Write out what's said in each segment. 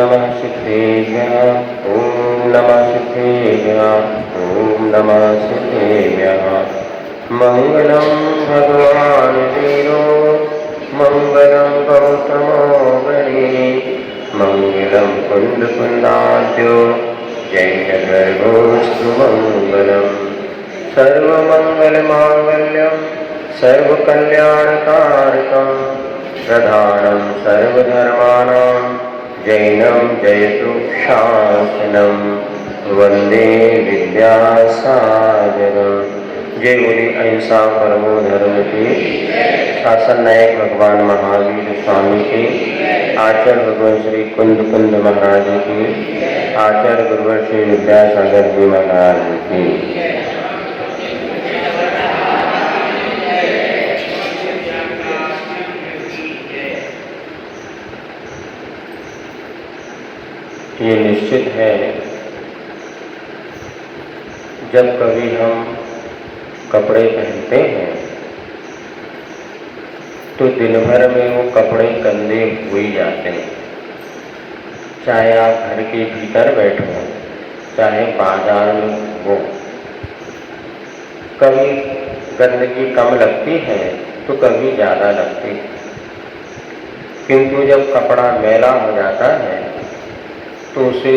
नमः सिद्धेभ्यः ॐ नमः सिद्धेभ्यः ॐ नमः सिद्धेभ्यः। मङ्गलं भगवान् वीरो मङ्गलं गौतमो गणे मङ्गलं कुन्दकुन्दाद्यो जैनगर्भोऽस्तु मङ्गलम्। सर्वमङ्गलमाङ्गल्यं सर्वकल्याणकारकं प्रधानं सर्वधर्माणां जैनं जयतु शासनं वन्दे विद्यासागरम्। जय बोले अहिंसा परमो धर्म की। शासन नायक भगवान महावीर स्वामी की, आचार्य भगवान श्री कुंद महाराज की, आचार्य गुरुवर श्री विद्यासागर जी महाराज की। ये निश्चित है जब कभी हम कपड़े पहनते हैं तो दिन भर में वो कपड़े गंदे हो ही जाते हैं। चाहे आप घर के भीतर बैठो चाहे बाजार में हो, कभी गंदगी कम लगती है तो कभी ज़्यादा लगती है। किंतु जब कपड़ा मैला हो जाता है तो उसे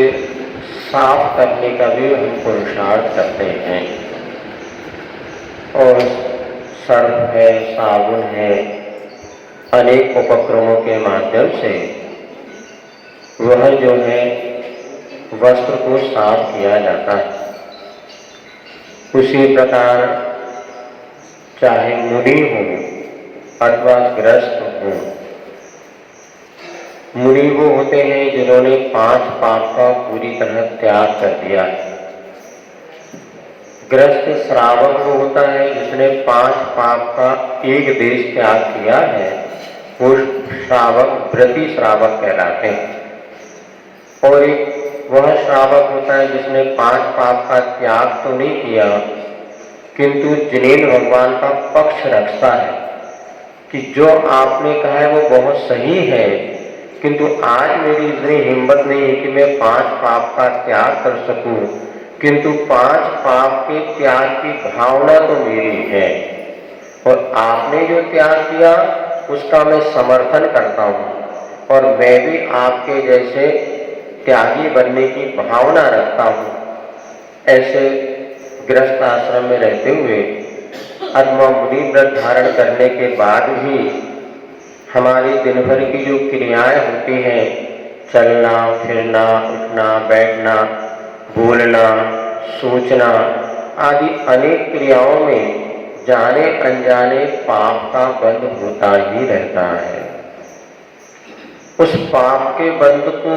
साफ करने का भी हम पुरुषार्थ करते हैं। और सर्फ है, साबुन है, अनेक उपक्रमों के माध्यम से वह जो है वस्त्र को साफ किया जाता है। उसी प्रकार चाहे मुनि हो अथवा गृहस्थ हो, मुनि वो होते हैं जिन्होंने 5 पाप का पूरी तरह त्याग कर दिया है। गृहस्थ श्रावक वो होता है जिसने 5 पाप का एक देश त्याग किया है, वो श्रावक व्रती श्रावक कहलाते हैं। और एक वह श्रावक होता है जिसने 5 पाप का त्याग तो नहीं किया किंतु जिनेन्द्र भगवान का पक्ष रखता है कि जो आपने कहा है वो बहुत सही है, किंतु आज मेरी इतनी हिम्मत नहीं है कि मैं 5 पाप का त्याग कर सकूं, किंतु 5 पाप के त्याग की भावना तो मेरी है और आपने जो त्याग किया उसका मैं समर्थन करता हूं और मैं भी आपके जैसे त्यागी बनने की भावना रखता हूं। ऐसे गृहस्थ आश्रम में रहते हुए अथवा मुनि व्रत धारण करने के बाद भी हमारी दिन भर की जो क्रियाएं होती हैं, चलना फिरना, उठना बैठना, बोलना, सोचना आदि अनेक क्रियाओं में जाने अनजाने पाप का बंध होता ही रहता है। उस पाप के बंध को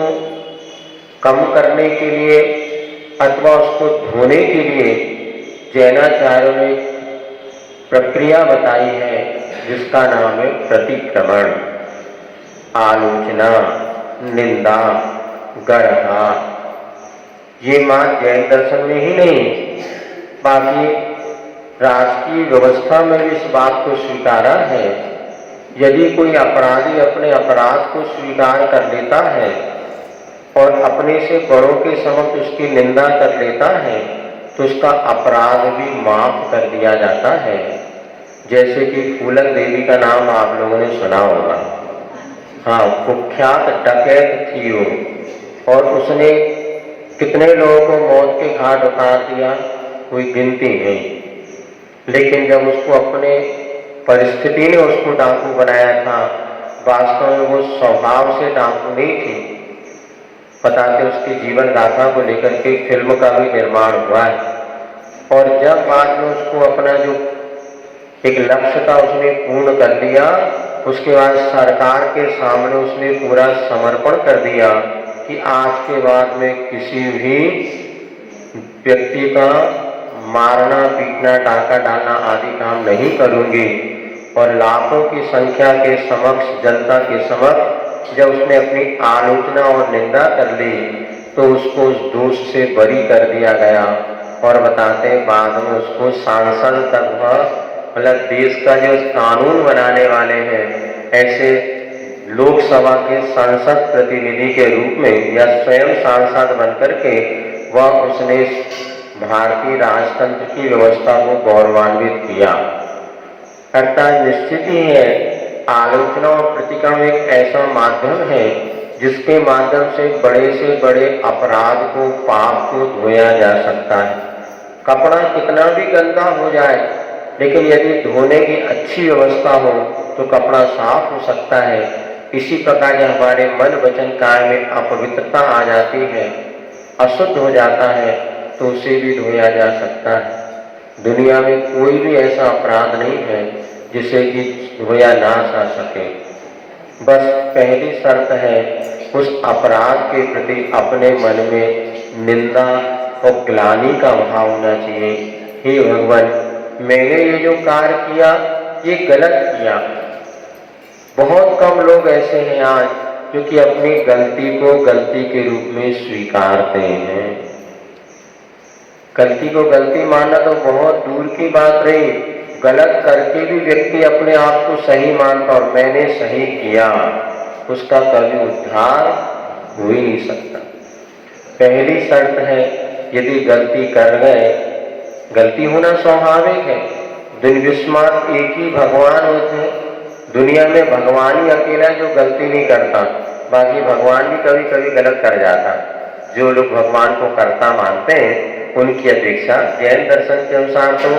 कम करने के लिए अथवा उसको धोने के लिए जैनाचार्यों ने प्रक्रिया बताई है जिसका नाम है प्रतिक्रमण। आलोचना, निंदा, गर्हा, ये मात्र जैन दर्शन में ही नहीं बाकी राजकीय व्यवस्था में भी इस बात को स्वीकारा है। यदि कोई अपराधी अपने अपराध को स्वीकार कर लेता है और अपने से बड़ों के समक्ष उसकी निंदा कर लेता है तो उसका अपराध भी माफ कर दिया जाता है। जैसे कि फूलन देवी का नाम आप लोगों ने सुना होगा। हाँ, कुख्यात डकैत थी वो और उसने कितने लोगों को मौत के घाट उतार दिया, कोई गिनती नहीं। लेकिन जब उसको अपने परिस्थिति ने उसको डाकू बनाया था, वास्तव में वो स्वभाव से डाकू नहीं थी। बताते उसकी जीवन गाथा को लेकर के फिल्म का भी निर्माण हुआ है। और जब बाद में उसको अपना जो एक लक्ष्य था उसने पूर्ण कर लिया, उसके बाद सरकार के सामने उसने पूरा समर्पण कर दिया कि आज के बाद में किसी भी व्यक्ति का मारना, पीटना, डाका डालना आदि काम नहीं करूंगी। और लाखों की संख्या के समक्ष, जनता के समक्ष जब उसने अपनी आलोचना और निंदा कर ली तो उसको उस दोष से बरी कर दिया गया। और बताते हैं बाद में उसको सांसद तक मतलब देश का जो कानून बनाने वाले हैं ऐसे लोकसभा के सांसद प्रतिनिधि के रूप में या स्वयं सांसद बनकर के वह उसने भारतीय राजतंत्र की व्यवस्था को गौरवान्वित किया। अर्थात निश्चित ही है, आलोचना और प्रतिक्रमण एक ऐसा माध्यम है जिसके माध्यम से बड़े अपराध को, पाप को धोया जा सकता है। कपड़ा कितना भी गंदा हो जाए, लेकिन यदि धोने की अच्छी व्यवस्था हो तो कपड़ा साफ हो सकता है। इसी प्रकार जब हमारे मन वचन काया में अपवित्रता आ जाती है, अशुद्ध हो जाता है, तो उसे भी धोया जा सकता है। दुनिया में कोई भी ऐसा अपराध नहीं है जिसे कि धोया ना जा सके। बस पहली शर्त है, उस अपराध के प्रति अपने मन में निंदा और ग्लानि का भाव होना चाहिए। हे भगवान, मैंने ये जो कार्य किया ये गलत किया। बहुत कम लोग ऐसे हैं आज जो कि अपनी गलती को गलती के रूप में स्वीकारते हैं। गलती को गलती मानना तो बहुत दूर की बात रही, गलत करके भी व्यक्ति अपने आप को सही मानता और मैंने सही किया, उसका कभी उद्धार हो ही नहीं सकता। पहली शर्त है, यदि गलती कर गए, गलती होना स्वाभाविक है। दुर्विस्मात एक ही भगवान होते हैं। दुनिया में भगवान ही अकेला जो गलती नहीं करता, बाकी भगवान भी कभी कभी गलत कर जाता। जो लोग भगवान को कर्ता मानते हैं उनकी अपेक्षा जैन दर्शन के अनुसार तो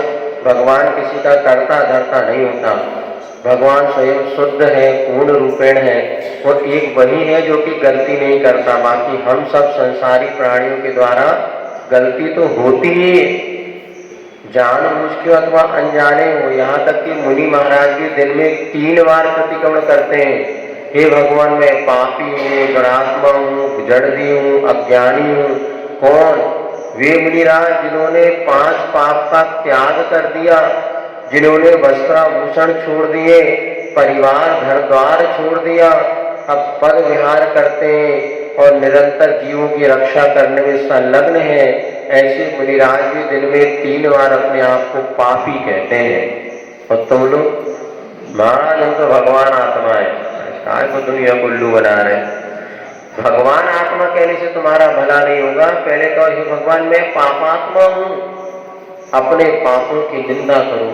भगवान किसी का कर्ता धर्ता नहीं होता। भगवान स्वयं शुद्ध है, पूर्ण रूपेण है, और एक वही है जो कि गलती नहीं करता। बाकी हम सब संसारी प्राणियों के द्वारा गलती तो होती ही, जानबूझ के अथवा अनजाने हो। यहाँ तक कि मुनि महाराज भी दिन में 3 बार प्रतिक्रमण करते हैं, हे भगवान मैं पापी हूँ, दुरात्मा हूँ, जड़दी हूँ, अज्ञानी हूँ। कौन? वे मुनिराज जिन्होंने 5 पाप का त्याग कर दिया, जिन्होंने वस्त्राभूषण छोड़ दिए, परिवार घर द्वार छोड़ दिया, अब पद विहार करते हैं और निरंतर जीवों की रक्षा करने में संलग्न है। ऐसे मुनिराज भी दिन में 3 बार अपने आप को पापी कहते हैं। और तुम लोग महाराज हम तो भगवान आत्मा है, काय को दुनिया को उल्लू बना रहे। भगवान आत्मा कहने से तुम्हारा भला नहीं होगा। पहले कहो, हे भगवान मैं पापात्मा हूँ। अपने पापों की निंदा करो,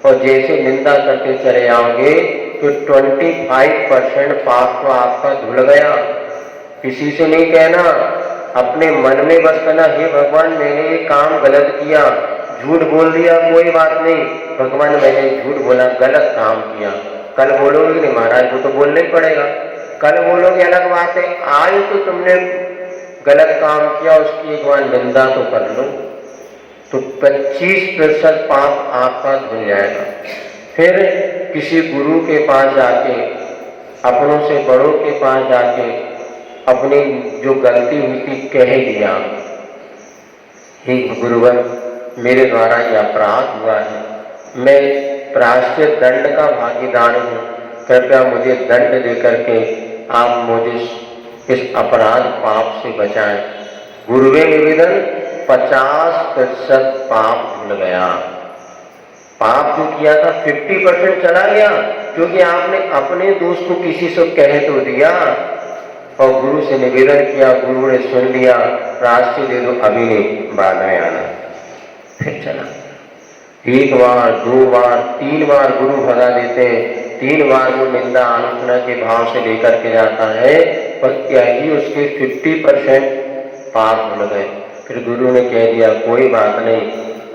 और जैसे निंदा करते चले आओगे तो 25% पाप तो आपका धुल गया। किसी से नहीं कहना, अपने मन में बस कहना, हे भगवान मैंने ये काम गलत किया, झूठ बोल दिया, कोई बात नहीं भगवान मैंने झूठ बोला, गलत काम किया। कल बोलोगे नहीं महाराज, वो तो बोलना ही पड़ेगा। कल बोलोगे अलग बात है, आज तो तुमने गलत काम किया, उसकी एक बार निंदा तो कर लो, तो 25% पाप आपका धुल जाएगा। फिर किसी गुरु के पास जाके, अपनों से बड़ों के पास जाके अपनी जो गलती हुई थी कह दिया, हे गुरुवर मेरे द्वारा यह अपराध हुआ है, मैं प्रायश्चित दंड का भागीदार हूँ, कृपया मुझे दंड देकर के आप मुझे इस अपराध पाप से बचाएं। गुरुवे निवेदन 50% पाप धुल गया। पाप जो किया था 50% चला गया, क्योंकि आपने अपने दोस्त को किसी से कह तो दिया और गुरु से निवेदन किया, गुरु ने सुन लिया, प्रायश्चित दे दो, अभी नहीं, बाद में आना। फिर चला 1 बार 2 बार 3 बार गुरु भगा देते हैं, 3 बार वो निंदा आलोचना के भाव से लेकर के जाता है, पर क्या ही उसके 50% पाप भूल गए। फिर गुरु ने कह दिया कोई बात नहीं,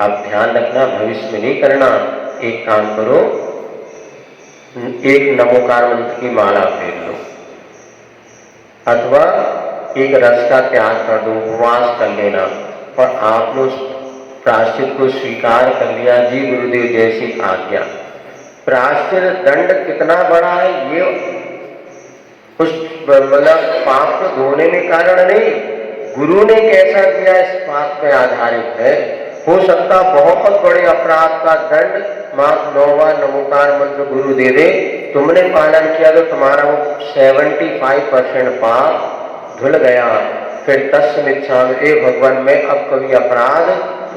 अब ध्यान रखना भविष्य में नहीं करना, एक काम करो, एक नमोकार मंत्र की माला फेर लो, अथवा एक रस का त्याग कर दो, उपवास कर लेना। और आपने उस प्रायश्चित को स्वीकार कर लिया, जी गुरुदेव जैसी आज्ञा। प्रायश्चित दंड कितना बड़ा है ये उस मतलब पाप को धोने में कारण नहीं, गुरु ने कैसा किया इस बात पे आधारित है। हो सकता बहुत बड़े अपराध का दंड मात्र 9 बार नमोकार मंत्र गुरु दे दे, तुमने पालन किया तो तुम्हारा वो 75% पाप धुल गया। फिर तस्मिच्छामि, ए भगवान मैं अब कभी अपराध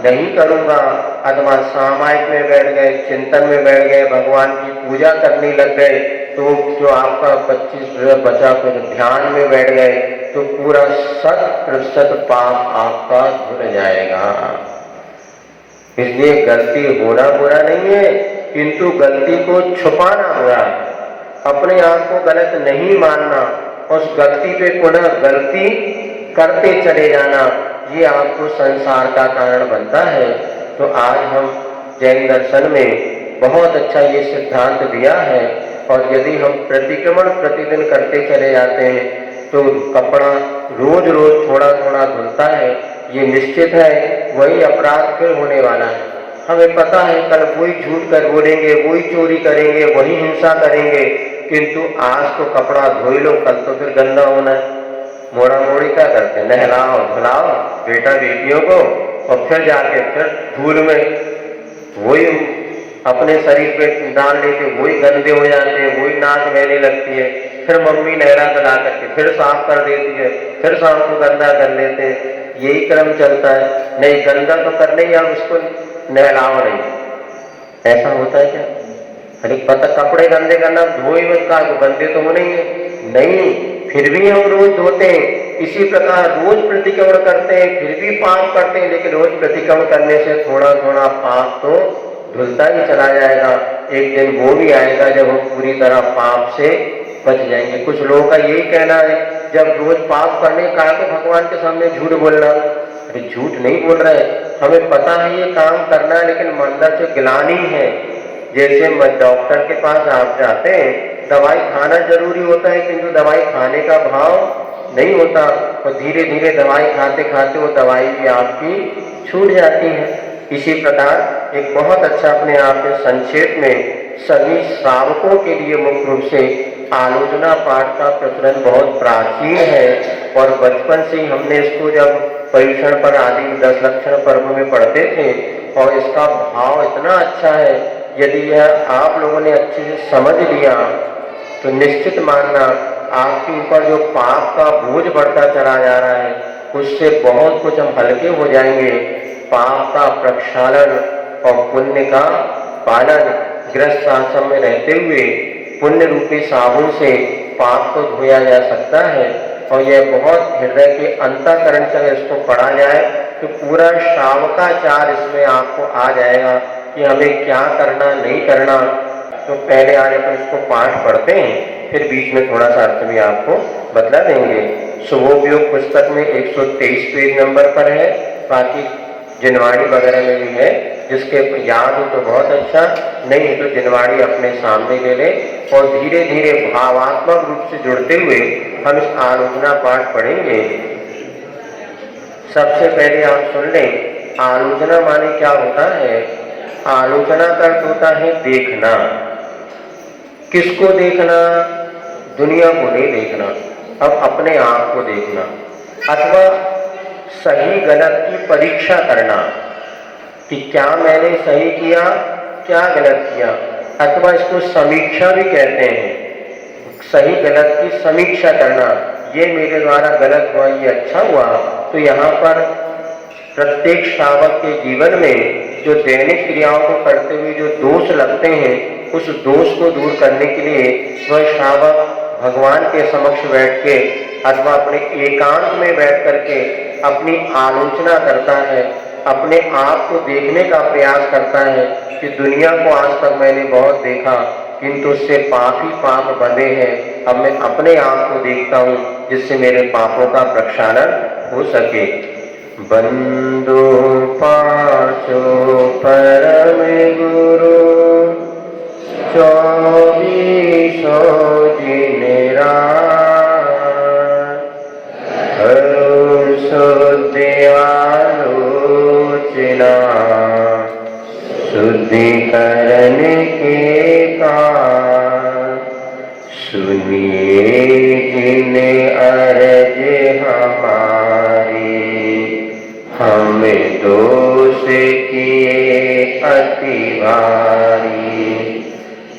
नहीं करूंगा। अथवा सामायिक में बैठ गए, चिंतन में बैठ गए, भगवान की पूजा करने लग गए, तो जो आपका 25 बचा फिर ध्यान में बैठ गए तो पूरा 100% पाप आपका धुल जाएगा। इसलिए गलती होना बुरा नहीं है, किंतु गलती को छुपाना बुरा है। अपने आप को गलत नहीं मानना, उस गलती पे पुनः गलती करते चले जाना, ये आपको संसार का कारण बनता है। तो आज हम जैन दर्शन में बहुत अच्छा ये सिद्धांत दिया है, और यदि हम प्रतिक्रमण प्रतिदिन करते चले जाते हैं तो कपड़ा रोज रोज थोड़ा थोड़ा धुलता है, ये निश्चित है वही अपराध फिर होने वाला है। हमें पता है कल वही झूठ कर बोलेंगे, वही चोरी करेंगे, वही हिंसा करेंगे, किंतु आज तो कपड़ा धोई लो, कल तो फिर गंदा होना है। मोड़ा मोड़ी क्या करते हैं, नहलाओ धुलाओ बेटा बेटियों को, और फिर जाके फिर धूल में वही अपने शरीर पे डाल लेते, वही गंदे हो जाते हैं, वही नाक बहने लगती है, फिर मम्मी नहला धुला करके फिर साफ कर देती है, फिर शाम को गंदा कर लेते हैं। यही क्रम चलता है। नहीं, गंदा तो करने ही आप उसको नहलाओ नहीं, ऐसा होता है क्या? अरे पता कपड़े गंदे करना धोई मत, का गंदे तो होने ही है नहीं, फिर भी हम रोज धोते हैं। इसी प्रकार रोज प्रतिक्रमण करते हैं फिर भी पाप करते हैं, लेकिन रोज प्रतिक्रमण करने से थोड़ा थोड़ा पाप तो धुलता ही चला जाएगा। एक दिन वो भी आएगा जब हम पूरी तरह पाप से बच जाएंगे। कुछ लोगों का यही कहना है, जब रोज पाप करने का तो भगवान के सामने झूठ बोलना। अरे झूठ नहीं बोल रहे, हमें पता है ये काम करना है, लेकिन अंदर से गिलानी है। जैसे डॉक्टर के पास आप जाते हैं, दवाई खाना जरूरी होता है, किंतु दवाई खाने का भाव नहीं होता, और धीरे धीरे दवाई खाते खाते वो दवाई भी आपकी छूट जाती है। इसी प्रकार एक बहुत अच्छा अपने आप में संक्षेप में सभी श्रावकों के लिए मुख्य रूप से आलोचना पाठ का प्रचलन बहुत प्राचीन है, और बचपन से ही हमने इसको जब पर्युषण पर आदि 10 लक्षण पर्व में पढ़ते थे, और इसका भाव इतना अच्छा है, यदि यह आप लोगों ने अच्छे से समझ लिया तो निश्चित मानना आपके ऊपर जो पाप का बोझ बढ़ता चला जा रहा है उससे बहुत कुछ हम हल्के हो जाएंगे। पाप का प्रक्षालन और पुण्य का पालन, गृहस्थ आश्रम में रहते हुए पुण्य रूपी साबुन से पाप को धोया जा सकता है, और यह बहुत हृदय के अंतःकरण से इसको पढ़ा जाए तो पूरा श्रावकाचार इसमें आपको आ जाएगा कि हमें क्या करना नहीं करना। तो पहले आज अपन इसको पाठ पढ़ते हैं, फिर बीच में थोड़ा सा अर्थ भी आपको बतला देंगे। शुभोपयोग पुस्तक में 123 पेज नंबर पर है, बाकी जिनवाड़ी वगैरह में भी है, जिसके याद हो तो बहुत अच्छा, नहीं है तो जिनवाड़ी अपने सामने ले लें, और धीरे धीरे भावात्मक रूप से जुड़ते हुए हम इस आलोचना पाठ पढ़ेंगे। सबसे पहले आप सुन लें, आलोचना माने क्या होता है। आलोचना का अर्थ होता है देखना। किसको देखना? दुनिया को नहीं देखना, अब अपने आप को देखना, अथवा सही गलत की परीक्षा करना कि क्या मैंने सही किया, क्या गलत किया, अथवा इसको समीक्षा भी कहते हैं। सही गलत की समीक्षा करना, ये मेरे द्वारा गलत हुआ, ये अच्छा हुआ। तो यहाँ पर प्रत्येक श्रावक के जीवन में जो दैनिक क्रियाओं को करते हुए जो दोष लगते हैं, उस दोष को दूर करने के लिए वह श्रावक भगवान के समक्ष बैठ के अथवा अपने एकांत में बैठ करके अपनी आलोचना करता है, अपने आप को देखने का प्रयास करता है कि दुनिया को आज तक मैंने बहुत देखा, किंतु उससे पाप ही पाप बंधे हैं। अब मैं अपने आप को देखता हूँ जिससे मेरे पापों का प्रक्षालन हो सके। बंदो पाचो परम गुरु 24 दिन शुद्धि आलोचना शुद्धिकरण के कारण सुनिए जिन अर्ज हमारी, हमें दोष किए अति भारी,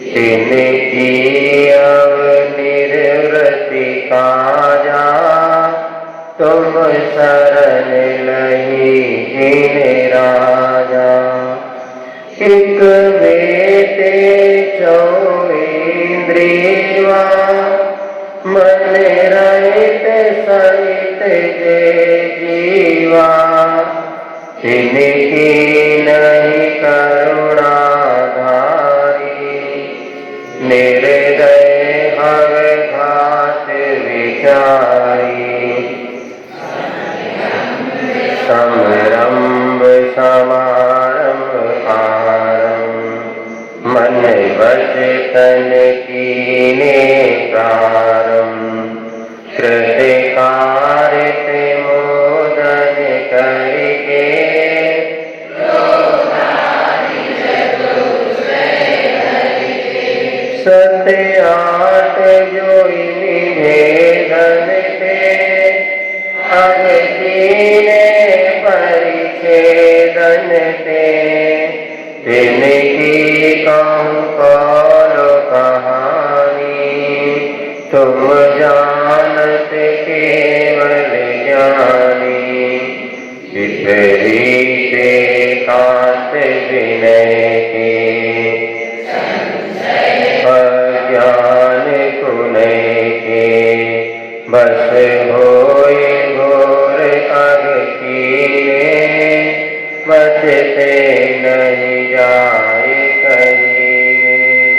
तिनकी अवनिर्वृत्ति काजा, तुम शरण लही जिन राजा। एक बेटे 4 इंद्रिय जीवा मन रहित सहित जे जीवा तिनकी नहीं करुणाधारी निर्दय हर घात विचारी समरंभ समारंभ आरंभ मन वचन कीने प्रारंभ कृतिकारित मोदन करके सत्य आठ जोई निभेदन थे अगतीने परिच्छेदन थे तिनकी कहूँ कौन कहानी तुम जानत केवल ज्ञानी विपरीत कांत विनय के अज्ञान कुनय के बस होए घोर अगतीने बचते नहीं जाए कहीं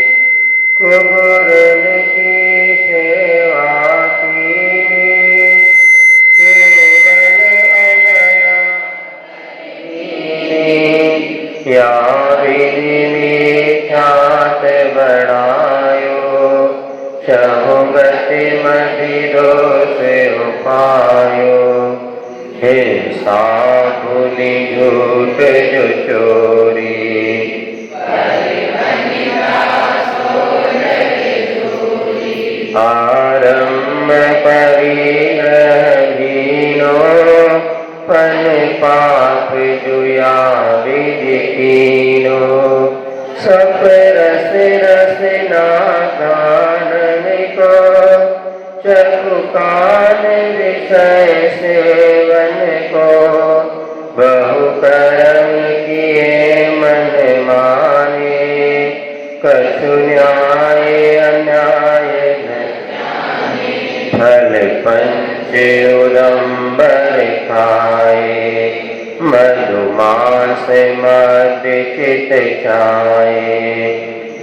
कुबुरन की सेवा की केवल अनया या विधि ख्यात बढ़ायो चहुगति मधि दोष उपायो हे साबुनि झूठ जो चोरी आरम्भ परिग्रहीनो पन पाप जुया विधि कीनो सब रस रस ना गानन को चखु कान विषय सेवन को बहु कर्म किए मन माने कछु न्याय अन्याय न फल पंच उदम्बर खाए मधुमास मद चित छाए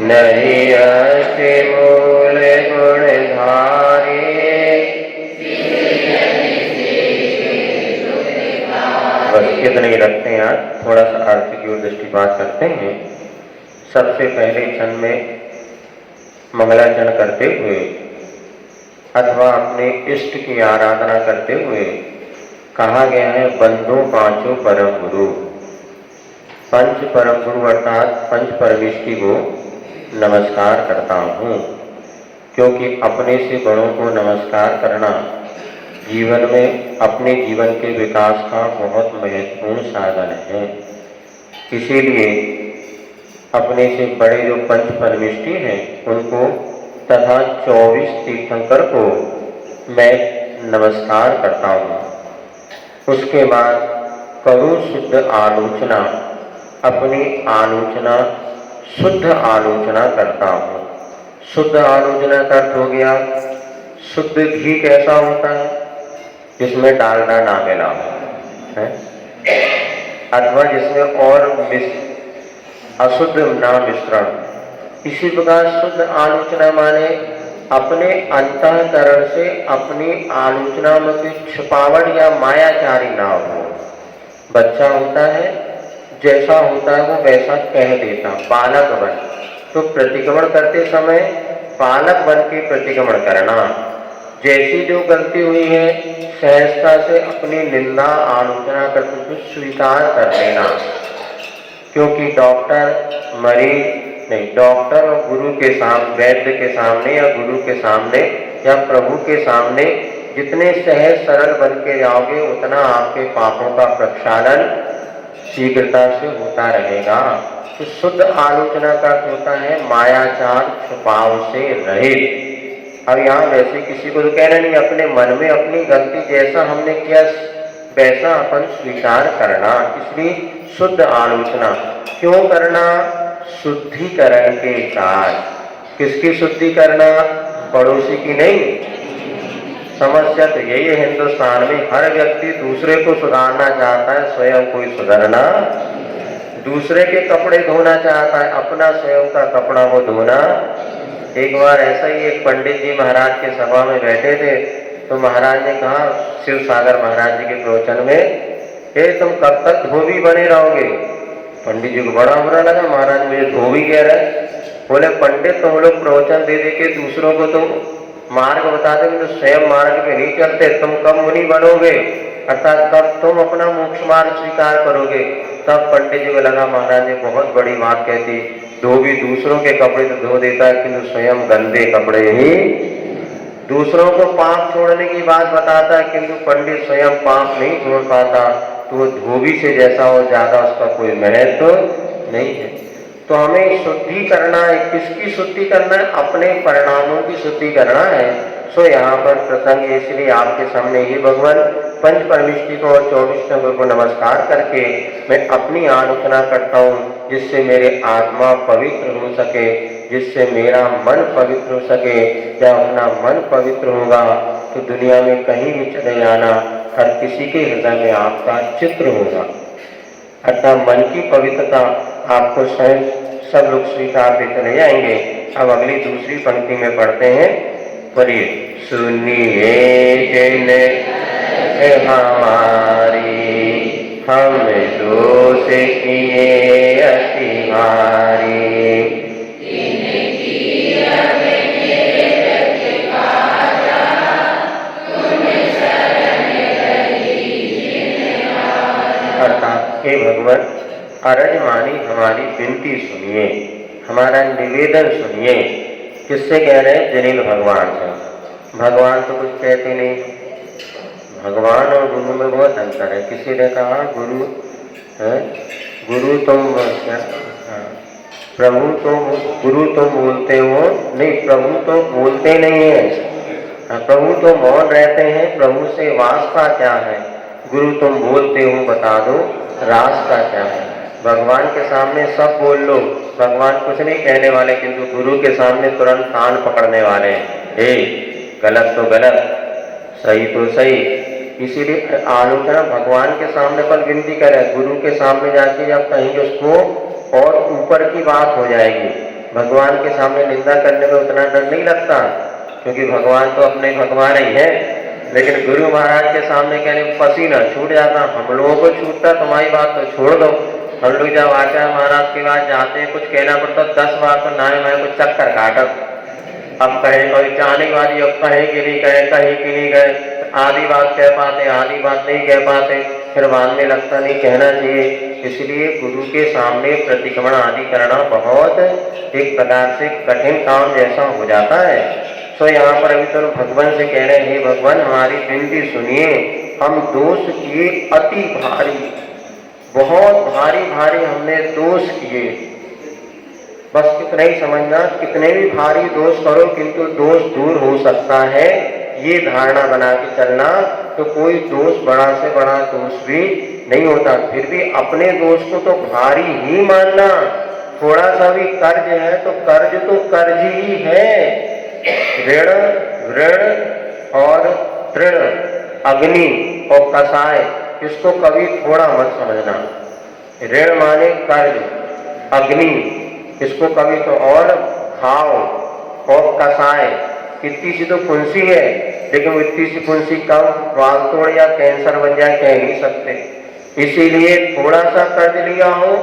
नहीं अष्ट मूल गुण धारे बस इतना ही रखते हैं। आज थोड़ा सा अर्थ की ओर दृष्टिपात करते हैं। सबसे पहले क्षण में मंगलाचरण करते हुए अथवा अपने इष्ट की आराधना करते हुए कहा गया है बंधु पांचों परम गुरु। पंच परम गुरु अर्थात पंच परमेष्टि को नमस्कार करता हूँ, क्योंकि अपने से बड़ों को नमस्कार करना जीवन में अपने जीवन के विकास का बहुत महत्वपूर्ण साधन है। इसीलिए अपने से बड़े जो पंच परमेष्टि हैं उनको तथा 24 तीर्थंकर को मैं नमस्कार करता हूँ। उसके बाद करूँ शुद्ध आलोचना, अपनी आलोचना शुद्ध आलोचना करता हूँ। शुद्ध आलोचना का अर्थ हो गया शुद्ध घी कैसा होता है जिसमें डालडा ना मिला हो है, अथवा जिसमें और अशुद्ध ना मिश्रण। इसी प्रकार शुद्ध आलोचना माने अपने अंतःकरण से अपनी आलोचना में कोई छुपावट या मायाचारी ना हो। बच्चा होता है जैसा होता है वो वैसा कह देता, बालक बन, तो प्रतिक्रमण करते समय बालक बन के प्रतिक्रमण करना। जैसी जो गलती हुई है सहजता से अपनी निंदा आलोचना करते हुए स्वीकार कर लेना, क्योंकि डॉक्टर मरीज नहीं, डॉक्टर और गुरु के सामने, वैद्य के सामने या गुरु के सामने या प्रभु के सामने जितने सहज सरल बन के जाओगे उतना आपके पापों का प्रक्षालन शीघ्रता से होता रहेगा। तो शुद्ध आलोचना का होता है मायाचार छुपाव से रहित। अब यहाँ वैसे किसी को तो कहना नहीं, अपने मन में अपनी गलती जैसा हमने किया वैसा अपन स्वीकार करना। इसलिए शुद्ध आलोचना क्यों करना? शुद्धिकरण के साथ। किसकी शुद्धि करना? पड़ोसी की नहीं। समस्या तो यही है हिंदुस्तान में, हर व्यक्ति दूसरे को सुधारना चाहता है, स्वयं कोई सुधरना, दूसरे के कपड़े धोना चाहता है, अपना स्वयं का कपड़ा वो धोना। एक बार ऐसा ही एक पंडित जी महाराज के सभा में बैठे थे, तो महाराज ने कहा शिव सागर महाराज जी के प्रवचन में, तुम कब तक धोबी बने रहोगे? पंडित जी को बड़ा बुरा लगा, महाराज मुझे धोबी कह रहे। बोले पंडित तुम लोग प्रवचन दे दे के दूसरों को तुम मार्ग बताते, तो स्वयं मार्ग पे नहीं चलते, तुम कब मुनि बनोगे, अर्थात कब तुम अपना मोक्ष मार्ग स्वीकार करोगे? तब पंडित जी को लगा महाराज ने बहुत बड़ी बात कहती, धोबी दूसरों के कपड़े तो धो देता है किंतु स्वयं गंदे कपड़े ही, दूसरों को पाप छोड़ने की बात बताता है किंतु पंडित स्वयं पाप नहीं छोड़ पाता, तो वो धोबी से जैसा हो, ज्यादा उसका कोई महत्व नहीं है। तो हमें शुद्धि करना है, किसकी शुद्धि करना है? अपने परिणामों की शुद्धि करना है। सो यहाँ पर प्रसंग इसलिए आपके सामने ही भगवान पंच परमेष्टि को और 24 नंबर को नमस्कार करके मैं अपनी आलोचना करता हूँ, जिससे मेरे आत्मा पवित्र हो सके, जिससे मेरा मन पवित्र हो सके। जब अपना मन पवित्र होगा तो दुनिया में कहीं भी चले जाना, हर किसी के हृदय में आपका चित्र होगा। अर्थात मन की पवित्रता आपको स्वयं सब लोग स्वीकारते चले जाएंगे। अब अगली दूसरी पंक्ति में पढ़ते हैं, पढ़िए। सुनिए जिन हमारी हम दोष किए अति भारी, अर्थात हे भगवान अरज मानी हमारी विनती सुनिए, हमारा निवेदन सुनिए। किससे कह रहे हैं? जनील भगवान से। भगवान तो कुछ कहते नहीं, भगवान और गुरु में बहुत अंतर है। किसी ने कहा गुरु है, गुरु तुम क्या, प्रभु तो गुरु तुम बोलते हो नहीं, प्रभु तो बोलते नहीं है, प्रभु तो मौन रहते हैं, प्रभु से वास्ता क्या है? गुरु तुम बोलते हो, बता दो रास्ता क्या है? भगवान के सामने सब बोल लो, भगवान कुछ नहीं कहने वाले, किंतु गुरु के सामने तुरंत कान पकड़ने वाले हैं। गलत तो गलत, सही तो सही। इसीलिए आलोचना भगवान के सामने पर विनती करे, गुरु के सामने जाके जब कहेंगे उसको और ऊपर की बात हो जाएगी। भगवान के सामने निंदा करने में उतना डर नहीं लगता, क्योंकि भगवान तो अपने भगवान ही है। लेकिन गुरु महाराज के सामने कहने पसीना छूट जाता, हम लोगों को छूटता, तुम्हारी बात तो छोड़ दो। हम लोग जब आचार्य महाराज के पास जाते हैं, कुछ कहना पड़ता 10 बार तो ना मैं कुछ चक्कर काटब। अब कहे कोई जाने वाली, अब कहे कि नहीं कहे, कहे कि नहीं गए, आधी बात कह पाते, आधी बात नहीं कह पाते, फिर बाद में लगता नहीं कहना चाहिए। इसलिए गुरु के सामने प्रतिक्रमण आदि करना बहुत एक प्रकार से कठिन काम जैसा हो जाता है। तो यहाँ पर अभी तो भगवान से कह रहे हैं, हे भगवान हमारी विनती सुनिए, हम दोष किए अति भारी, बहुत भारी भारी हमने दोष किए। बस कितना ही समझना, कितने भी भारी दोष करो किंतु दोष दूर हो सकता है, ये धारणा बना के चलना। तो कोई दोष बड़ा से बड़ा दोष भी नहीं होता, फिर भी अपने दोष को तो भारी ही मानना। थोड़ा सा भी कर्ज है तो कर्ज ही है। ऋण ऋण और तृण, अग्नि और कसाय, इसको कभी थोड़ा मत समझना। ऋण माने कर्ज, अग्नि इसको कभी तो, और घाव और कसाय, इतनी सी तो फुंसी है, लेकिन इतनी सी फुंसी कब वाल तोड़ या कैंसर बन जाए कह नहीं सकते। इसीलिए थोड़ा सा कर्ज लिया हो,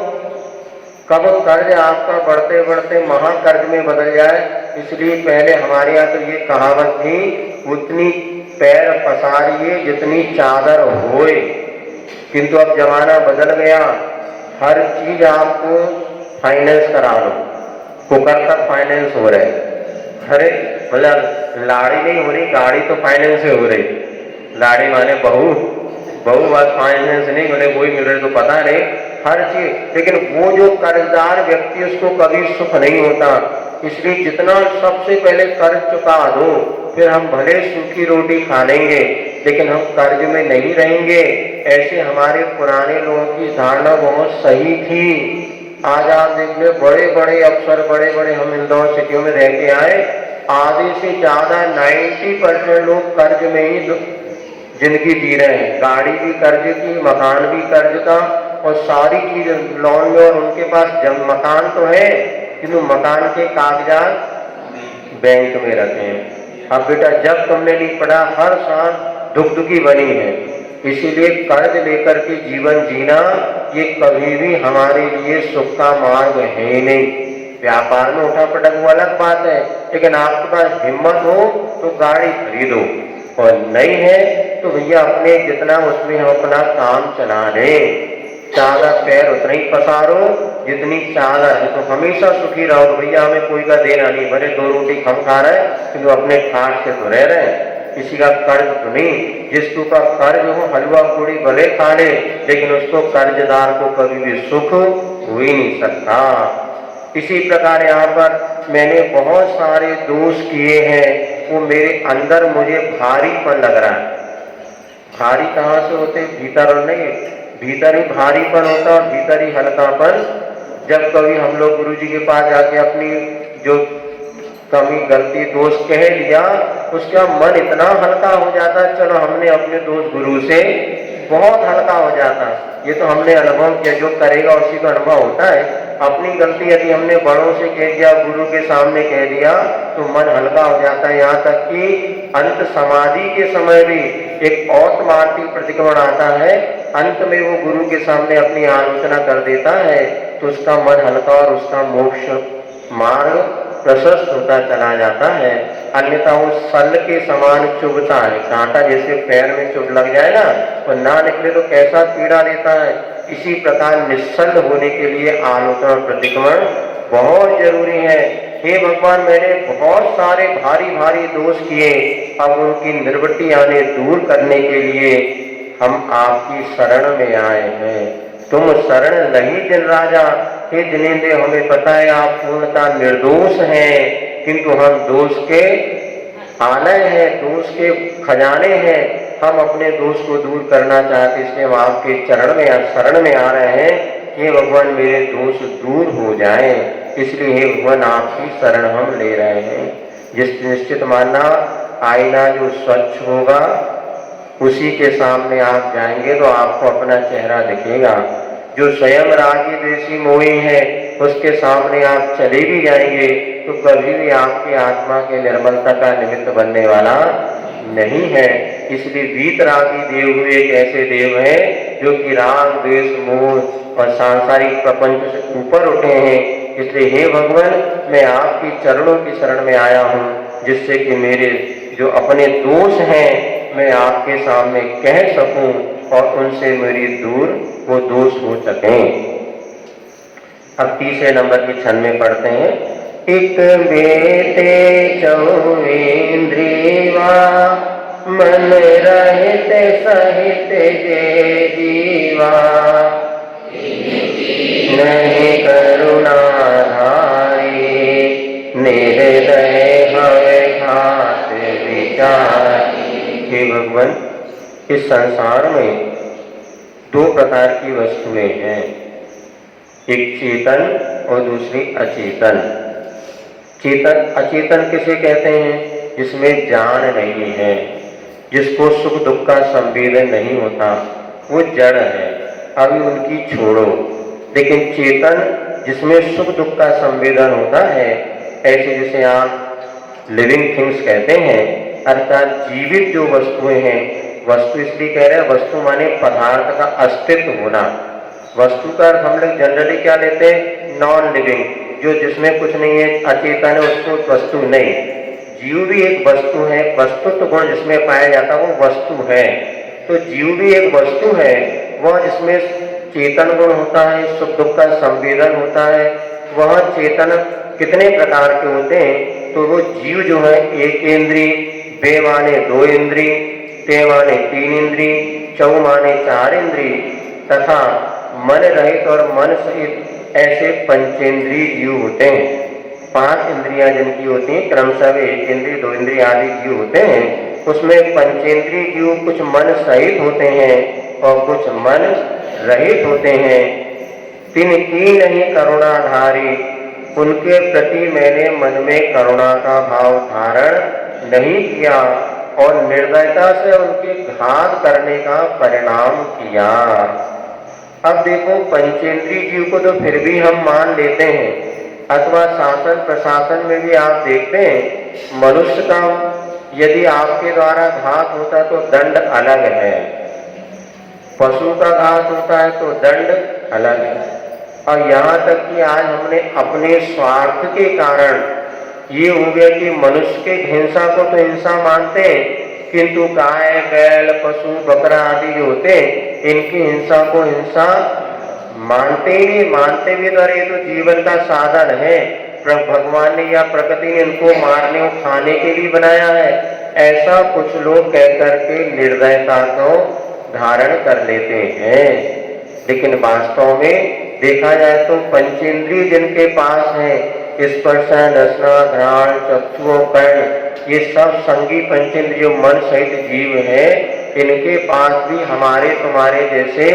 कब कर्ज आपका बढ़ते बढ़ते महाकर्ज में बदल जाए। इसलिए पहले हमारे यहाँ तो ये कहावत थी, उतनी पैर पसारिए जितनी चादर होए, किंतु अब जमाना बदल गया, हर चीज आपको फाइनेंस करा लो, कुकर तक फाइनेंस हो रहे। अरे मतलब लाड़ी नहीं हो रही, गाड़ी तो फाइनेंस से हो रही। लाड़ी माने बहू, बहू बात फाइनेंस नहीं मिले, वही मिल रहे तो पता नहीं, हर चीज। लेकिन वो जो कर्जदार व्यक्ति उसको कभी सुख नहीं होता। इसलिए जितना सबसे पहले कर्ज चुका दो, फिर हम भले सूखी रोटी खा लेंगे लेकिन हम कर्ज में नहीं रहेंगे। ऐसे हमारे पुराने लोगों की धारणा बहुत सही थी। आज आप देख ले, बड़े बड़े अफसर, बड़े बड़े हम इंदौर सिटियों में रह के आए, आधे से ज्यादा 90% लोग कर्ज में ही जिंदगी जी रहे हैं। गाड़ी भी कर्ज की, मकान भी कर्ज का, और सारी चीजें लोन में, और उनके पास जब मकान तो है किंतु मकान के कागजात बैंक में रखे हैं। अब बेटा जब तुमने नहीं पढ़ा, हर साल दुखी बनी है। इसीलिए कर्ज लेकर के जीवन जीना ये कभी भी हमारे लिए सुख का मार्ग है ही नहीं। व्यापार में उठा पटक वो अलग बात है, लेकिन आपके पास हिम्मत हो तो गाड़ी खरीदो, और नहीं है तो भैया अपने जितना उसमें हम अपना काम चला लें। चादर पैर उतना ही पसारो जितनी चादर है, तो हमेशा सुखी रहो। भैया हमें कोई का देना नहीं, भले 2 रोटी हम खा रहे हैं किंतु अपने ठाट से तो रह रहे हैं, किसी का कर्ज तो नहीं। जिसके ऊपर कर्ज हो हलवा पूड़ी भले खा ले, लेकिन उसको कर्जदार को कभी भी सुख हो ही नहीं सकता। इसी प्रकार यहाँ पर मैंने बहुत सारे दोष किए हैं, वो मेरे अंदर मुझे भारीपन लग रहा है। भारी कहाँ से होते? भीतर, और नहीं भीतर ही भारीपन होता और भीतर ही हल्कापन। जब कभी हम लोग गुरु जी के पास जाके अपनी जो कमी गलती दोष कह लिया, उसका मन इतना हल्का हो जाता, चलो हमने अपने दोष गुरु से बहुत हल्का हो जाता। ये तो हमने अनुभव किया, जो करेगा उसी का अनुभव होता है। अपनी गलती यदि हमने बड़ों से कह दिया, गुरु के सामने कह दिया, तो मन हल्का हो जाता है। यहाँ तक कि अंत समाधि के समय भी एक औतमार्ती प्रतिक्रमण आता है, अंत में वो गुरु के सामने अपनी आलोचना कर देता है, तो उसका मन हल्का और उसका मोक्ष मार्ग प्रशस्त होता चला जाता है। अन्यथा वो सल के समान चुभता है, कांटा जैसे पैर में चुभ लग जाए ना, और ना निकले तो कैसा पीड़ा देता है। इसी प्रकार निश्चल होने के लिए आलोचना और प्रतिक्रमण बहुत जरूरी है। हे भगवान, मैंने बहुत सारे भारी भारी दोष किए, अब उनकी निर्वृत्ति यानी दूर करने के लिए हम आपकी शरण में आए हैं। तुम शरण नहीं दिन राजा, हे जिनेंद्र, हमें पता है आप पूर्णता निर्दोष हैं, किंतु हम दोष के आलय हैं, दोष के खजाने हैं। हम अपने दोष को दूर करना चाहते, इसलिए हम आपके चरण में शरण में आ रहे हैं। हे भगवान, मेरे दोष दूर हो जाएं, इसलिए हे भगवान आपकी शरण हम ले रहे हैं। जिस निश्चित मानना, आईना जो स्वच्छ होगा उसी के सामने आप जाएंगे तो आपको अपना चेहरा दिखेगा। जो स्वयं रागी द्वेषी मोही है, उसके सामने आप चले भी जाएंगे तो कभी भी आपकी आत्मा के निर्मलता का निमित्त बनने वाला नहीं है। इसलिए वीतरागी देव हुए एक ऐसे देव हैं जो कि राग द्वेष मोह और सांसारिक प्रपंच से ऊपर उठे हैं। इसलिए हे भगवान, मैं आपकी चरणों की शरण में आया हूँ, जिससे कि मेरे जो अपने दोष हैं मैं आपके सामने कह सकूं और उनसे मेरी दूर वो दोष हो सकें। अब तीसरे नंबर की छंद में पढ़ते हैं। एक बेटे चौवेंद्रिवा, मन रहित सहित जे जीवा, नहीं करुणा धारी, निर्दय हवे घात विचार। हे भगवान, इस संसार में 2 प्रकार की वस्तुएं हैं, एक चेतन और दूसरी अचेतन। चेतन अचेतन किसे कहते हैं? जिसमें जान नहीं है, जिसको सुख दुख का संवेदन नहीं होता, वो जड़ है, अभी उनकी छोड़ो। लेकिन चेतन जिसमें सुख दुख का संवेदन होता है, ऐसे जिसे आप लिविंग थिंग्स कहते हैं, अर्थात जीवित जो वस्तुएं हैं। वस्तु इसलिए कह रहे हैं, वस्तु माने पदार्थ का अस्तित्व होना। वस्तु का अर्थ हम लोग जनरली क्या लेते हैं? नॉन लिविंग, जो जिसमें कुछ नहीं है, अचेतन है, उसको वस्तु नहीं। जीव भी एक वस्तु है, वस्तुत्व गुण जिसमें पाया जाता है वो वस्तु है। तो जीव भी एक वस्तु है, वह जिसमें चेतन गुण होता है, सुख दुख का संवेदन होता है। वह चेतन कितने प्रकार के होते हैं? तो वो जीव जो है एक इंद्री, बे माने 2 इंद्री, ते माने 3 इंद्री, चौ माने 4 इंद्री, तथा मन रहित और मन सहित ऐसे पंचेंद्रीय जीव होते हैं। 5 इंद्रियां जिनकी होती हैं, क्रमशः 1 इंद्रिय 2 इंद्रिय आदि जीव होते हैं। उसमें पंचेंद्रीय जीव कुछ मन सहित होते हैं और कुछ मन रहित होते हैं। तिनकी नहीं करुणाधारी, उनके प्रति मैंने मन में करुणा का भाव धारण नहीं किया और निर्दयता से उनके घात करने का परिणाम किया। अब देखो, पंचेंद्रिय जीव को तो फिर भी हम मान लेते हैं, अथवा शासन प्रशासन में भी आप देखते हैं, मनुष्य का यदि आपके द्वारा घात होता तो दंड अलग है, पशु का घात होता है तो दंड अलग है। और यहाँ तक कि आज हमने अपने स्वार्थ के कारण ये हो गया कि मनुष्य के हिंसा को तो हिंसा मानते हैं, किंतु गाय बैल पशु बकरा आदि जो होते हैं इनकी हिंसा को हिंसा मानते ही नहीं। मानते भी तो ये तो जीवन का साधन है, भगवान ने या प्रकृति ने इनको मारने और खाने के लिए बनाया है, ऐसा कुछ लोग कह करके निर्दयता को धारण कर लेते हैं। लेकिन वास्तव में देखा जाए तो पंचेंद्रिय जिनके पास है, स्पर्श रसना घ्राण चक्षु कर्ण, ये सब संगी पंचेंद्रिय मन सहित जीव है, इनके पास भी हमारे तुम्हारे जैसे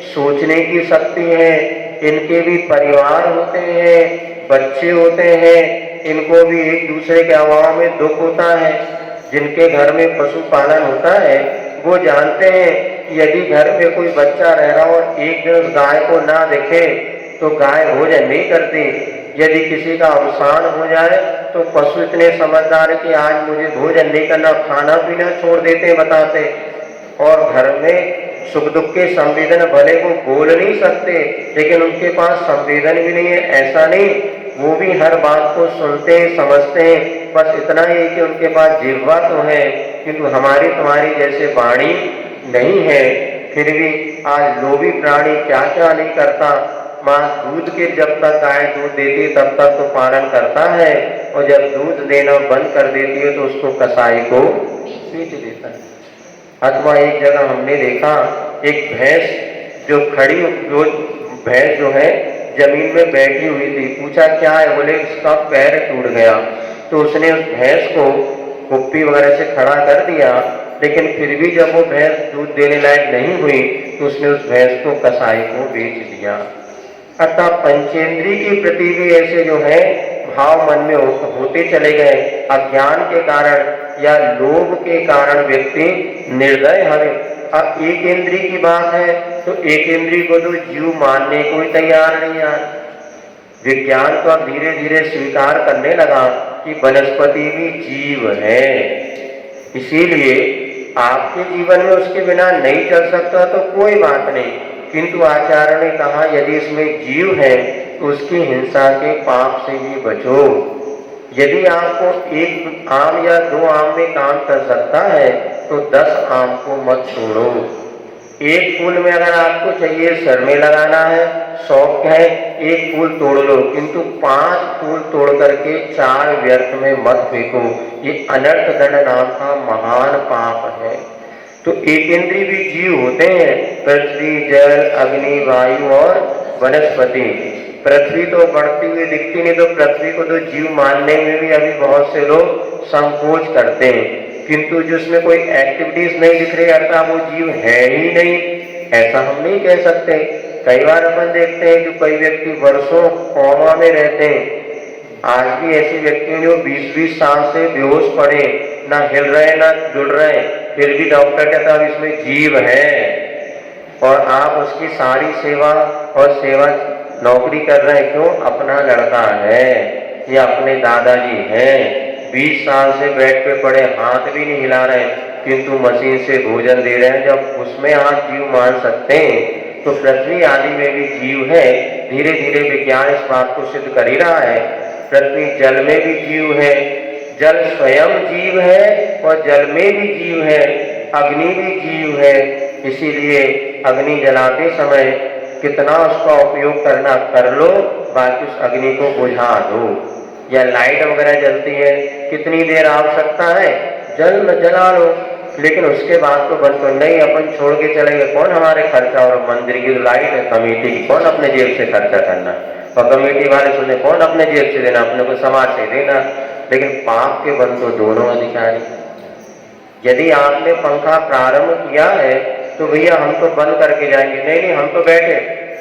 सोचने की शक्ति है, इनके भी परिवार होते हैं, बच्चे होते हैं, इनको भी एक दूसरे के अभाव में दुख होता है। जिनके घर में पशुपालन होता है वो जानते हैं कि यदि घर में कोई बच्चा रह रहा और एक दिन उस गाय को ना देखे तो गाय भोजन नहीं करती। यदि किसी का अवसान हो जाए तो पशु इतने समझदार है कि आज मुझे भोजन नहीं करना, खाना पीना छोड़ देते बताते। और घर में सुख दुख के संवेदन भले वो बोल नहीं सकते, लेकिन उनके पास संवेदन भी नहीं है ऐसा नहीं, वो भी हर बात को सुनते हैं समझते हैं। बस इतना ही कि उनके पास जिह्वा तो है, किंतु हमारी तुम्हारी जैसे वाणी नहीं है। फिर भी आज लोभी प्राणी क्या क्या नहीं करता। माँ दूध के जब तक गाय दूध देती है तब तक तो पालन करता है, और जब दूध देना बंद कर देती है तो उसको कसाई को बेच देता है। अथवा एक जगह हमने देखा, एक भैंस जो खड़ी, जो भैंस जो है जमीन में बैठी हुई थी, पूछा क्या है, बोले इसका पैर टूट गया। तो उसने उस भैंस को कुप्पी वगैरह से खड़ा कर दिया, लेकिन फिर भी जब वो भैंस दूध देने लायक नहीं हुई तो उसने उस भैंस को कसाई को बेच दिया। अतः पंचेंद्रिय के प्रति भी ऐसे जो है भाव मन में होते चले गए। अज्ञान के कारण या लोभ के कारण व्यक्ति निर्दय है। अब एक इंद्रिय की बात है तो एक इंद्रिय को तो जीव मानने को ही तैयार नहीं है। विज्ञान तो अब धीरे धीरे स्वीकार करने लगा कि वनस्पति भी जीव है, इसीलिए आपके जीवन में उसके बिना नहीं चल सकता तो कोई बात नहीं, किंतु आचार्य ने कहा यदि इसमें जीव है तो उसकी हिंसा के पाप से भी बचो। यदि आपको एक आम या 2 आम में काम कर सकता है तो 10 आम को मत छोड़ो। एक फूल में अगर आपको चाहिए सर में लगाना है, शौक है, एक फूल तोड़ लो, किंतु 5 फूल तोड़ करके 4 व्यर्थ में मत फेंको। ये अनर्थ दंड नाम का महान पाप है। तो एक इंद्रिय भी जीव होते हैं, पृथ्वी जल अग्नि वायु और वनस्पति। पृथ्वी तो बढ़ती हुई दिखती नहीं, तो पृथ्वी को तो जीव मानने में भी अभी बहुत से लोग संकोच करते हैं, किंतु जिसमें कोई एक्टिविटीज नहीं दिख रही अर्थात वो जीव है ही नहीं, ऐसा हम नहीं कह सकते। कई बार अपन देखते हैं कि कई व्यक्ति वर्षों कोमा में रहते हैं। आज भी ऐसे व्यक्ति हैं जो 20-20 साल से बेहोश पड़े, ना हिल रहे ना जुड़ रहे, फिर भी डॉक्टर कहता है इसमें जीव है, और आप उसकी सारी सेवा और सेवा नौकरी कर रहे हैं। क्यों? अपना लड़का है या अपने दादाजी हैं, 20 साल से बेड पे पड़े, हाथ भी नहीं हिला रहे, किंतु मशीन से भोजन दे रहे हैं। जब उसमें आप जीव मान सकते हैं तो पृथ्वी आदि में भी जीव है। धीरे धीरे विज्ञान इस बात को सिद्ध कर ही रहा है। पृथ्वी जल में भी जीव है, जल स्वयं जीव है और जल में भी जीव है, अग्नि भी जीव है। इसीलिए अग्नि जलाते समय कितना उसका उपयोग करना कर लो, बाकी उस अग्नि को बुझा दो। या लाइट वगैरह जलती है, कितनी देर आवश्यकता है, जला लो, लेकिन उसके बाद तो बंद तो नहीं, अपन छोड़ के चलेंगे। कौन हमारे खर्चा, और मंदिर की लाइट है कमेटी की, कौन अपने जेब से खर्चा करना, और कमेटी वाले सुने कौन अपने जेब से देना, अपने को समाज से देना। लेकिन पाप के बंद तो दोनों अधिकारी। यदि आपने पंखा प्रारंभ किया है तो भैया हम तो बंद करके जाएंगे, नहीं हम तो बैठे,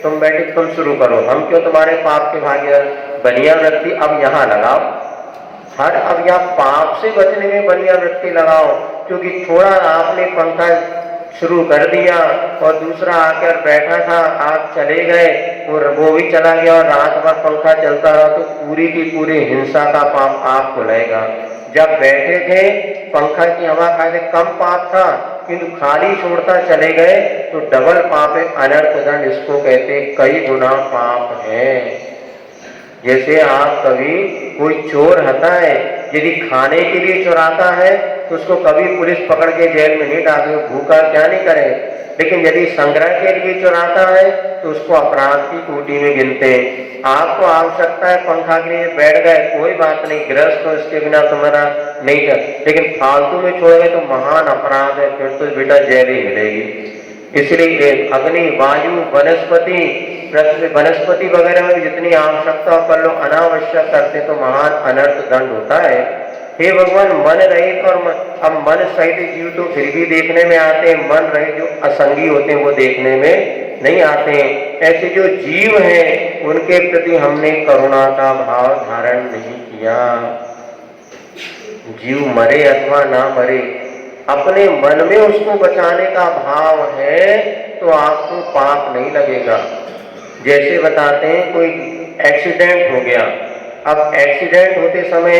तुम बैठे, तुम शुरू करो, हम क्यों तुम्हारे पाप के भागीदार। बनिया वृत्ति अब यहाँ लगाओ, हर अब यहाँ पाप से बचने में बनिया वृत्ति लगाओ, क्योंकि थोड़ा आपने पंखा शुरू कर दिया और दूसरा आकर बैठा था, आप चले गए और वो भी चला गया और रात भर पंखा चलता रहा, तो पूरी की पूरी हिंसा का पाप आपको लगेगा। जब बैठे थे पंखा की हवा खाते कम पाप था, किंतु खाली छोड़ता चले गए तो डबल पाप है, अनर्थ दंड इसको कहते, कई गुना पाप है। जैसे आप कभी कोई चोर हता है, यदि खाने के लिए चुराता है तो उसको कभी पुलिस पकड़ के जेल में नहीं डाले, भूखा क्या नहीं करे, लेकिन यदि संग्रह के लिए चुराता है तो उसको अपराध की कोटि में गिनते हैं। आपको आवश्यकता है पंखा के लिए बैठ गए, कोई बात नहीं, गृहस्थ तो इसके बिना तुम्हारा नहीं कर, लेकिन फालतू में छोड़ गए तो महान अपराध है, फिर तो बेटा जेल ही मिलेगी। इसलिए अग्नि, वायु, वनस्पति, वनस्पति वगैरह में जितनी आवश्यकता कर लो, अनावश्यक करते तो महान अनर्थ दंड होता है। हे भगवान, मन रहित और अब मन सहित जीव तो फिर भी देखने में आते हैं, मन रहित जो असंगी होते हैं वो देखने में नहीं आते हैं। ऐसे जो जीव हैं उनके प्रति हमने करुणा का भाव धारण नहीं किया। जीव मरे अथवा ना मरे, अपने मन में उसको बचाने का भाव है तो आपको पाप नहीं लगेगा। जैसे बताते हैं कोई एक्सीडेंट हो गया, अब एक्सीडेंट होते समय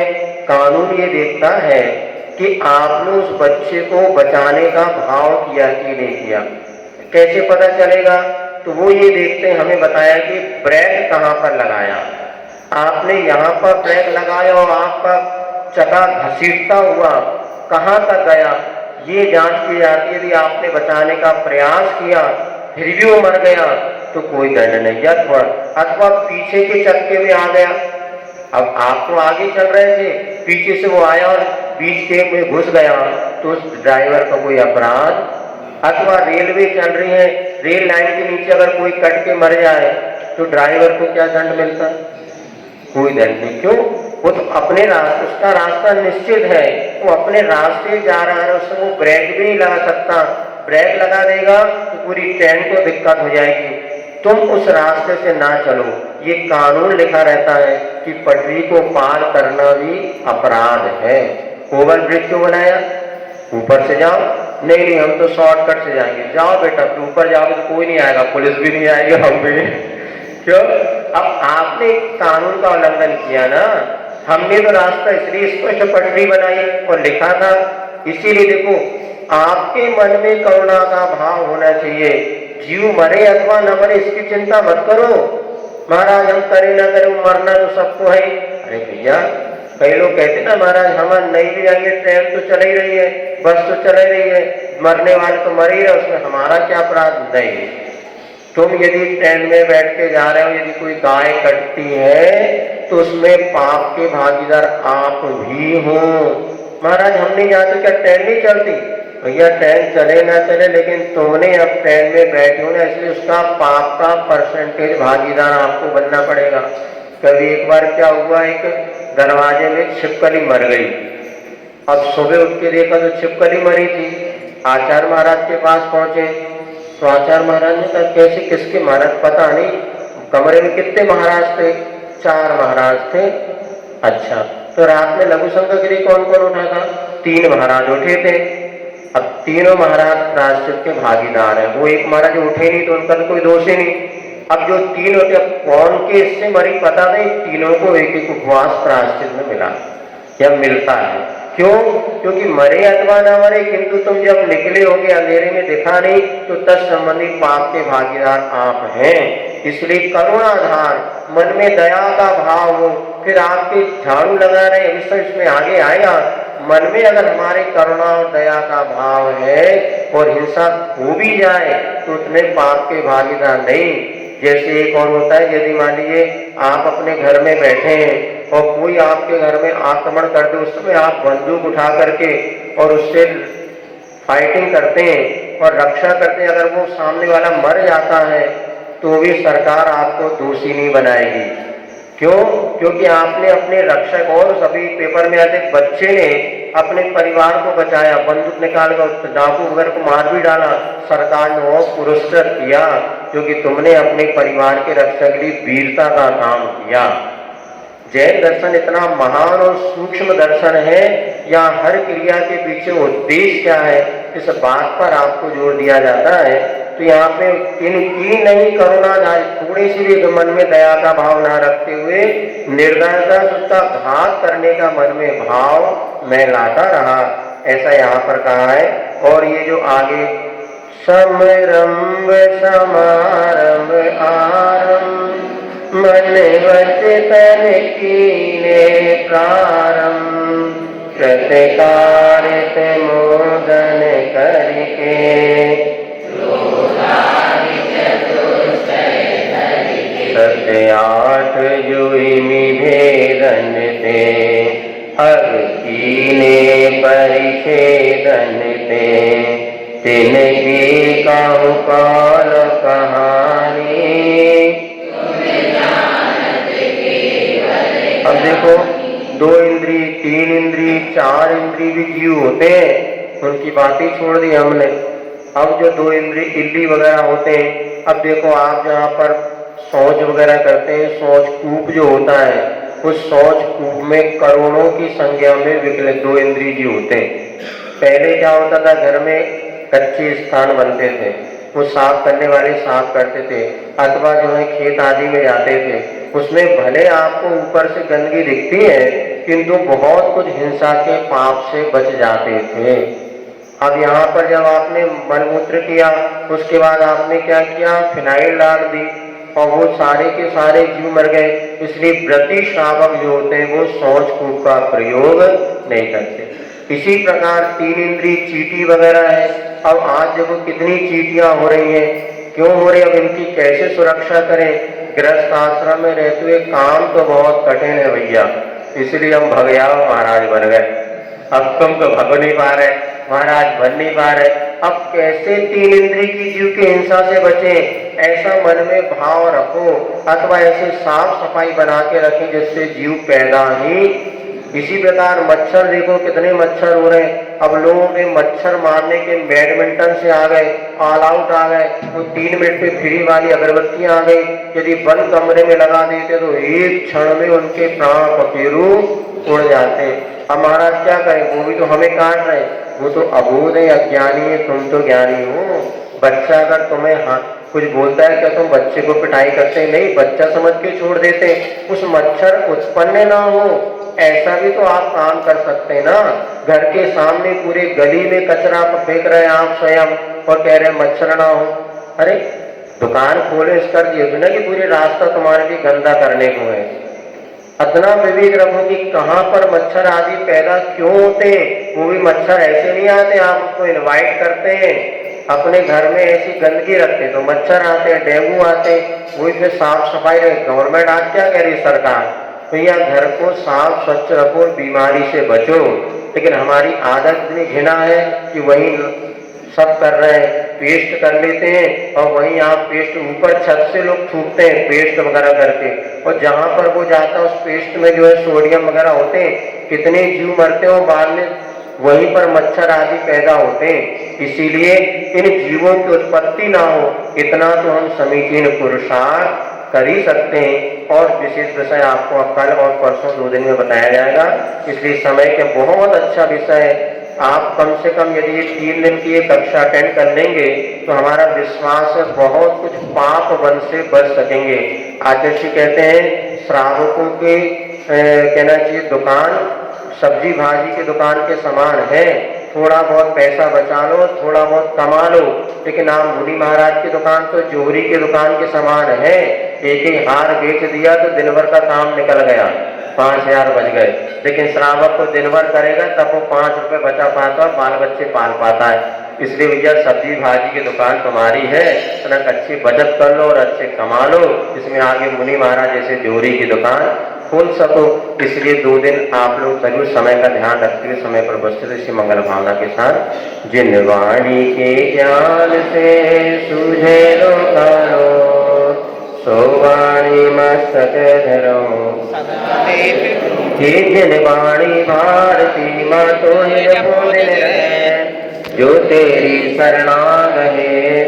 कानून ये देखता है कि आपने उस बच्चे को बचाने का भाव किया कि नहीं किया। कैसे पता चलेगा? तो वो ये देखते हैं, हमें बताया कि ब्रेक कहाँ पर लगाया, आपने यहाँ पर ब्रेक लगाया और आपका चक्का घसीटता हुआ कहाँ तक गया, ये जांच की जाती है। यदि आपने बचाने का प्रयास किया फिर भी वो मर गया तो कोई दंड नहीं, अथवा पीछे के चक्के में आ गया, अब आप तो आगे चल रहे थे, पीछे से वो आया और बीच के में घुस गया तो उस ड्राइवर का कोई अपराध। अथवा रेलवे चल रही है, रेल लाइन के नीचे अगर कोई कट के मर जाए तो ड्राइवर को क्या दंड मिलता है? कोई दंड नहीं। क्यों? वो तो अपने रास्ते, उसका रास्ता निश्चित है, वो अपने रास्ते जा रहा है, उससे वो ब्रेक भी नहीं लगा सकता, ब्रेक लगा देगा तो पूरी ट्रेन को दिक्कत हो जाएगी। तुम उस रास्ते से ना चलो, ये कानून लिखा रहता है कि पटरी को पार करना भी अपराध है। ओवर ब्रिज क्यों बनाया? ऊपर से जाओ, नहीं हम तो शॉर्टकट से जाएंगे। जाओ बेटा, ऊपर जाओगे तो कोई नहीं आएगा, पुलिस भी नहीं आएगी, हम भी क्यों? अब आपने कानून का उल्लंघन किया ना, हमने तो रास्ता इसलिए स्पष्ट पटरी बनाई और लिखा था। इसीलिए देखो, आपके मन में करुणा का भाव होना चाहिए। जीव मरे अथवा न मरे इसकी चिंता मत करो, महाराज हम करें ना करें मरना तो सबको है। अरे भैया, कई लोग कहते ना महाराज हम नहीं भी जाएंगे, ट्रेन तो चल ही रही है, बस तो चल ही रही है, मरने वाले तो मर ही रहे, उसमें हमारा क्या अपराध? नहीं, तुम यदि ट्रेन में बैठ के जा रहे हो, यदि कोई गाय कटती है तो उसमें पाप के भागीदार आप भी हो। महाराज हम नहीं जाते, क्या ट्रेन नहीं चलती? भैया ट्रेन चले ना चले, लेकिन तुमने अब ट्रेन में बैठे हो ना, इसलिए उसका पाप का परसेंटेज भागीदार आपको बनना पड़ेगा। कभी एक बार क्या हुआ, एक दरवाजे में छिपकली मर गई। अब सुबह उठ के देखा तो छिपकली मरी थी। आचार्य महाराज के पास पहुंचे तो आचार्य महाराज ने कहा कैसे, किसके? महाराज पता नहीं। कमरे में कितने महाराज थे? 4 महाराज थे। अच्छा, तो रात में लघु संघगिरी कौन कौन उठा था? 3 महाराज उठे थे। अब तीनों महाराज प्रायश्चित के भागीदार हैं, वो एक महाराज उठे नहीं तो उनका तो कोई दोष ही नहीं। अब जो 3 होते, अब कौन के इससे मरी पता नहीं, तीनों को एक एक उपवास प्रायश्चित में मिला या मिलता है। क्यों? क्योंकि मरे अथवा ना मरे, किंतु तुम जब निकले होगे अंधेरे में दिखा नहीं तो तत्संबंधी पाप के भागीदार आप हैं। इसलिए करुणाधार, मन में दया का भाव हो, फिर आपके झाड़ू लगा रहे हैं, इसमें आगे आएगा। मन में अगर हमारे करुणा और दया का भाव है और हिंसा हो भी जाए तो उतने पाप के भागीदार नहीं। जैसे एक और होता है, यदि मान लीजिए आप अपने घर में बैठे हैं और कोई आपके घर में आक्रमण कर दे, उस समय आप बंदूक उठा करके और उससे फाइटिंग करते हैं और रक्षा करते हैं, अगर वो सामने वाला मर जाता है तो भी सरकार आपको दोषी नहीं बनाएगी। क्यों? क्योंकि आपने अपने रक्षक, और सभी पेपर में आते बच्चे ने अपने परिवार को बचाया, बंदूक निकाल कर डाकू वगैरह को मार भी डाला, सरकार ने वो पुरस्कृत किया क्योंकि तुमने अपने परिवार के रक्षा के लिए वीरता का काम किया। जैन दर्शन इतना महान और सूक्ष्म दर्शन है, यहाँ हर क्रिया के पीछे उद्देश्य क्या है इस बात पर आपको जोर दिया जाता है। तो यहाँ पे इनकी नहीं करुणा ना, थोड़ी सी भी मन में दया का भाव ना रखते हुए निर्दयता से उसका घात करने का मन में भाव मैं लाता रहा, ऐसा यहाँ पर कहा है। और ये जो आगे समरंभ समारंभ आरंभ मन वचन कीने प्रारंभ कृतकारित मोदन करके सत्य आठ जुइमि भेदन ते हर कीने परिच्छेदन ते तिनकी कहु काल कहानी। अब देखो, 2 इंद्री, 3 इंद्री, 4 इंद्री भी जीव होते हैं, उनकी बातें छोड़ दी हमने। अब जो 2 इंद्री इल्ली वगैरह होते हैं, अब देखो आप जहाँ पर शौच वगैरह करते हैं, शौच कूप जो होता है, उस शौच कूप में करोड़ों की संख्या में विकल 2 इंद्री जीव होते हैं। पहले क्या होता था, घर में कच्चे स्थान बनते थे, वो साफ करने वाले साफ करते थे, अथवा जो है खेत आदि में जाते थे, उसमें भले आपको ऊपर से गंदगी दिखती है किंतु बहुत कुछ हिंसा के पाप से बच जाते थे। अब यहाँ पर जब आपने मलमूत्र किया, उसके बाद आपने क्या किया, फिनाइल डाल दी और वो सारे के सारे जीव मर गए। इसलिए व्रती श्रावक जो होते हैं वो शौच कूप का प्रयोग नहीं करते। इसी प्रकार 3 इंद्री चींटी वगैरह है। अब आज देखो कितनी चींटियां हो रही हैं, क्यों हो रही है, अब इनकी कैसे सुरक्षा करें। गृहस्थ आश्रम में रहते हुए काम तो बहुत कठिन है भैया, इसलिए हम भगयाव महाराज बन गए। अब तुम तो भग नहीं पा रहे, महाराज बन नहीं पा रहे, अब कैसे 3 इंद्री की जीव की हिंसा से बचे, ऐसा मन में भाव रखो, अथवा ऐसे साफ सफाई बना के रखें जिससे जीव पैदा ही। इसी प्रकार मच्छर, देखो कितने मच्छर हो रहे हैं। अब लोगों के मच्छर मारने के बैडमिंटन से आ गए, ऑल आउट आ गए, तो 3 मिनट पे फ्री वाली अगरबत्तियां आ गई। यदि बंद कमरे में लगा देते तो एक क्षण में उनके प्राण पखेरु उड़ जाते। अब महाराज क्या करें, वो भी तो हमें काट रहे, वो तो अबोध है, अज्ञानी है, तुम तो ज्ञानी हो। बच्चा अगर तुम्हें कुछ बोलता है, क्या तुम बच्चे को पिटाई करते हैं? नहीं, बच्चा समझ के छोड़ देते, उस मच्छर उत्पन्न ना हो ऐसा भी तो आप काम कर सकते हैं ना। घर के सामने पूरे गली में कचरा फेंक रहे हैं आप स्वयं और कह रहे हैं मच्छर ना हो। अरे दुकान खोले इस कर दिए ना कि पूरे रास्ता तुम्हारे लिए गंदा करने को है। इतना विवेक रखो कि कहाँ पर मच्छर आदि पैदा क्यों होते हैं। वो भी मच्छर ऐसे नहीं आते, आप उसको इनवाइट करते हैं, अपने घर में ऐसी गंदगी रखते तो मच्छर आते हैं, डेंगू आते हैं। वही फिर साफ सफाई रहे। गवर्नमेंट आज क्या कह रही है सरकार, भैया घर को साफ स्वच्छ रखो, बीमारी से बचो। लेकिन हमारी आदत इतनी घिना है कि वही सब कर रहे हैं, पेस्ट कर लेते हैं और वहीं आप पेस्ट ऊपर छत से लोग थूकते हैं पेस्ट वगैरह करके, और जहाँ पर वो जाता है उस पेस्ट में जो है सोडियम वगैरह होते हैं, कितने जीव मरते हो बाद में, वहीं पर मच्छर आदि पैदा होते हैं। इसीलिए इन जीवों की उत्पत्ति ना हो, इतना तो हम समीचीन पुरुषार्थ कर ही सकते हैं। और विशेष विषय आपको कल और परसों 2 दिन में बताया जाएगा, इसलिए समय के बहुत अच्छा विषय है। आप कम से कम यदि ये 3 दिन की ये कक्षा अटेंड कर लेंगे तो हमारा विश्वास है बहुत कुछ पाप वन से बच सकेंगे। आचार्य जी कहते हैं श्रावकों के कहना चाहिए दुकान सब्जी भाजी की दुकान के समान है, थोड़ा बहुत पैसा बचा लो, थोड़ा बहुत कमा लो। लेकिन आप मुनि महाराज की दुकान तो जोहरी की दुकान के समान है, एक ही हार बेच दिया तो दिन भर का काम निकल गया, 5000 बच गए। लेकिन श्रावक को दिन भर करेगा तब वो 5 रुपए बचा पाता है, बाल बच्चे पाल पाता है। इसलिए भैया सब्जी भाजी की दुकान तुम्हारी है, इतना अच्छी बचत कर लो और अच्छे कमा लो, इसमें आगे मुनि महाराज जैसे जोहरी की दुकान खोल सको। इसलिए 2 दिन आप लोग जरूर समय का ध्यान रखते हुए समय पर उपस्थित इसी मंगल भावना के साथ। जिन वाणी के ज्ञान से सूझे लोकारो, सो वाणी मस्तक धरो। हे जनवाणी भारती माँ तो बोले रहे, जो तेरी शरणाग है।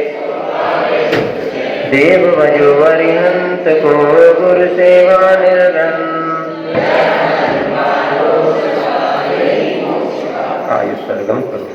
देव भजो अरिहंत को, गुरु सेवा निर्धन। आयु सरगम करो।